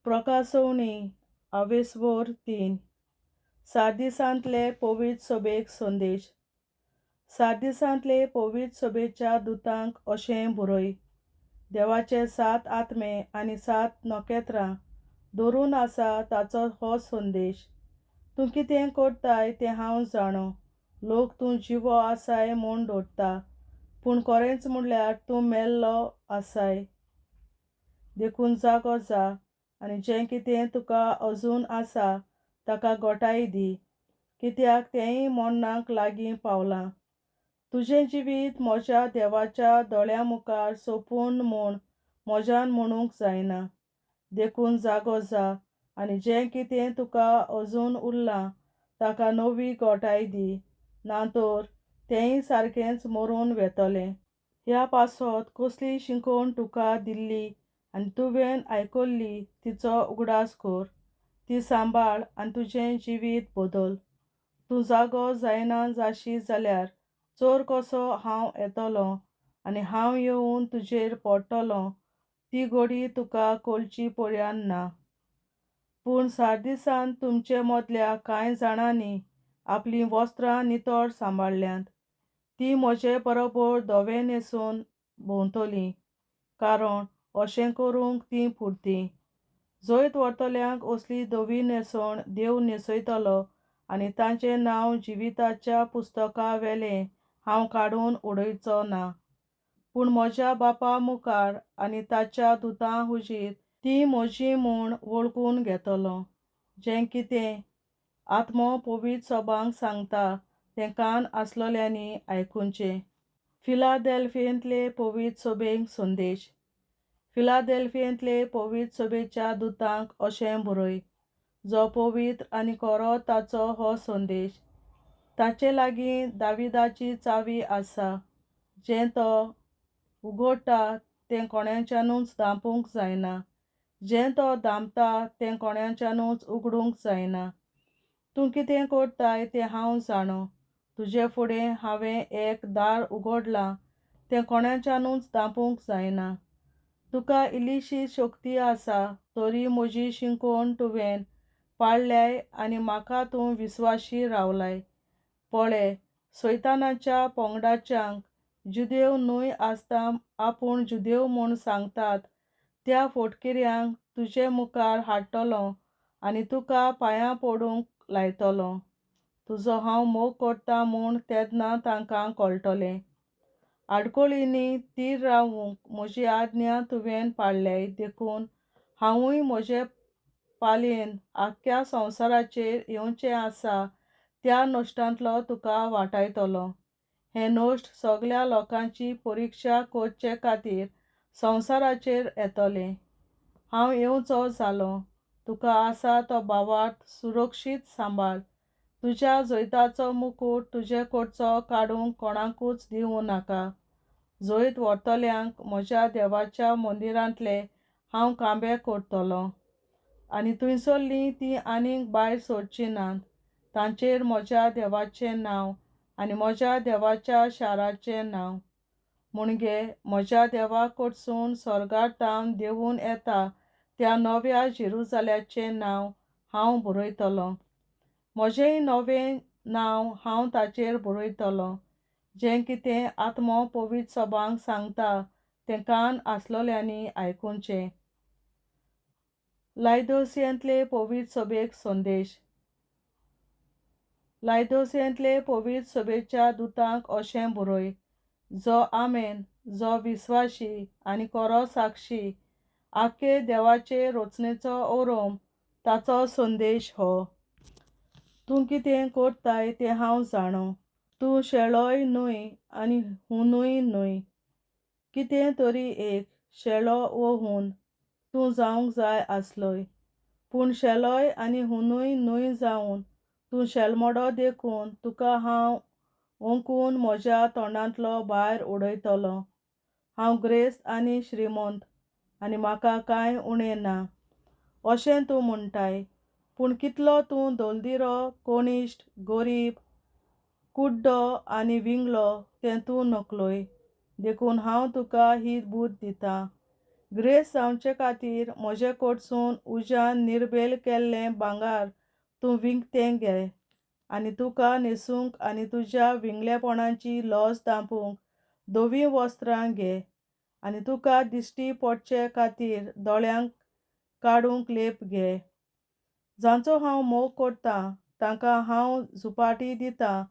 प्रकाशवणी 23 सात दिसांतले पवित्र सभेक संदेश. सात दिसांतले पवित्र सभेच्या दुतांक अशें बरय. देवाचे 7 आत्मे आनी 7 नखेत्रां धरून आसा ताचो हो संदेश. तूं कितें करताय तें हांव जाणो. लोक तूं जिवो आसाय म्हूण धरता, पूण खरेंच म्हणल्यार तूं मेल्लो आसाय. देखून जागो जा आनी जें कितें तुका अजून आसा ताका घोटाय दी, कित्याक तेंय मरणाक लागीं पावलां. तुजें जिवीत म्हज्या देवाच्या दोळ्यां मुखार सोंपून म्हूण मोज्यान म्हणूंक जायना. देखून जागो जा आनी जें कितें तुका अजून उरलां ताका नवी घोटाय दी, नातर तेंय सारकेंच मरून वेतलें. ह्या पासत कसली शिकवण तुका दिल्ली आनी तुवें आयकल्ली तिचो उगडास कर. ती सांबाळ आनी तुजें जिवीत बदल. तूं जागो जायना जाशी जाल्यार चोर कसो हांव येतलों आनी हांव येवन तुजेर पडटलों ती घडी तुका कळची पर्यान ना. पूण 7 दिसांत तुमचे मदल्या कांय जाणांनी आपलीं वस्त्रां नितळ सांबाळल्यांत. तीं म्हजे बरोबर धवे न्हेसून भोंवतलीं, कारण अशें करूंक तीं पुरतीं. जैत व्हरतल्यांक असली धवी न्हेसण देव न्हेसयतलो आनी तांचें नांव जिविताच्या पुस्तका वेलें हांव काडून उडयचो ना. पूण म्हज्या बापा मुखार आनी ताच्या दुतां हुजीर तीं म्हजीं म्हूण वळखून घेतलो. जें कितें आत्मो पवित्र सभांक सांगता तें कान आसलोल्यांनी आयकुचें. फिलादेल्फियांतले पवित्र सभेक संदेश. फिलादेल्फियांतले पवित्र सभेच्या दुतांक अशें बरय, जो पवित्र आनी खरो ताचो हो संदेश. ताचे लागीं दाविदाची चावी आसा. जें तो उगडटा तें कोणाच्यानूच धांपूंक जायना. जें तो धांपता तें कोणाच्यानूच उगडूंक जायना. तूं कितें करताय तें हांव जाणो. तुजे फुडें हांवें एक दार उगडलां, तें कोणाच्यानूच धांपूंक जायना. तुका इल्लीशी शक्ती आसा, तरी म्हजी शिकवण तुवें पाळल्याय आनी म्हाका तूं विस्वासी रावलाय. पळय, सैतानाच्या पंगडाच्यांक जुदेव न्हय आसता आपूण जुदेव म्हूण सांगतात त्या फोटकिऱ्यांक तुजे मुखार हाडटलों आनी तुका पांयां पडूंक लायतलों. तुजो हांव मोग करतां म्हूण तेन्ना तांकां कळटलें. आडखळींनी थीर रावूंक म्हजी आज्ञा तुवें पाळल्याय. देखून हांवूय म्हजे पालयेन आख्ख्या संवसाराचेर येवचें आसा त्या नश्टांतलो तुका वाटायतलों. हे नश्ट सगळ्या लोकांची परिक्षा करचे खातीर संवसाराचेर येतले. हांव येवचो जालों. तुका आसा तो भावार्थ सुरक्षीत सांबाळ. तुज्या जैताचो मुकूट तुजे कडचो काडूंक कोणाकूच दिवं नाका. जैत व्हरतल्यांक म्हज्या देवाच्या मंदिरांतले हांव खांबे करतलों आनी थंयसरलीं तीं आनीक भायर सरचीं नात. तांचेर म्हज्या देवाचें नांव आनी म्हज्या देवाच्या शाराचें नांव. म्हणगे म्हज्या देवा कडसून स्वर्गांतावन देंवून येता त्या नव्या जेरुसालेमाचें नांव हांव बरयतलों. म्हजेंय नवें नांव हांव ताचेर बरयतलों. जें कितें आत्मो पवित्र सभांक सांगता तें कान आसलोल्यांनी आयकुचें. लायदोसियांतले पवित्र सभेक संदेश. लायदोसियांतले पवित्र सभेच्या दुतांक अशें बरय, जो आमेन, जो विस्वासी आनी खरो साक्षी, आख्खे देवाचे रचनेचो ओरोम. ताचो संदेश हो. तूं कितें करताय तें हांव जाणो. तूं शेळोय न्हय आनी हुंदूय न्हय. कितें तरी एक, शेळो वो हुंद, तूं जावंक जाय आसलय. पूण शेळोय आनी हुंदूय न्हय जावन तूं शेलमोडो देखून तुका हांव ओंकून म्हज्या तोंडांतलो भायर उडयतलों. हांव गिरेस्त आनी श्रीमंत आनी म्हाका कांय उणें ना, अशें तूं म्हणटाय. पूण कितलो तूं दलदिरो, कनिश्ट, गरीब, कुड्डो आनी विंगलो तें तूं नकळय. देखून हांव तुका ही बूद दितां. ग्रेस जावचे खातीर म्हजे कडसून उज्यान निर्बेल केल्लें भांगार तूं विकतें घे आनी तुका न्हेसूंक आनी तुज्या विंगलेपणाची लॉस धांपूंक धवीं वस्त्रां घे आनी तुका दिश्टी पडचे खातीर दोळ्यांक काडूंक लेप घे. जांचो हांव मोग करतां तांकां हांव झुपाटी दितां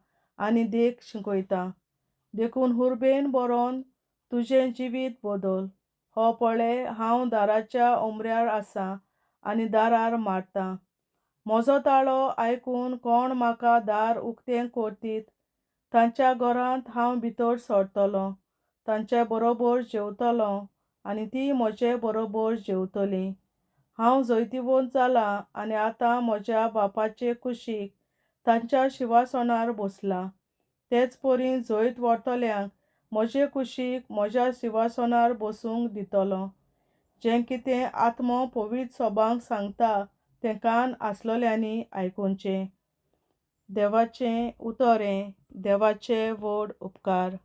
आनी देख शिकयतां. देखून हुर्बेन बरोवन तुजें जिवीत बदल. हो पळय हांव दाराच्या उमऱ्यार आसां आनी दारार मारतां. म्हजो ताळो आयकून कोण म्हाका दार उक्तें करतीत तांच्या घरांत हांव भितर सरतलों, तांचे बरोबर जेवतलों आनी तीं म्हजे बरोबर जेवतलीं. हांव जैतिवंत जालां आनी आतां म्हज्या बापाचे कुशीक तांच्या शिंवासनार बसलां. तेच परी जैत व्हरतल्यांक म्हजे कुशीक म्हज्या शिंवासनार बसूंक दितलों. जें कितें आत्मो पवित्र सभांक सांगता तें कान आसलोल्यांनी आयकुचें. देवाचें उतरें. देवाचे व्हड उपकार.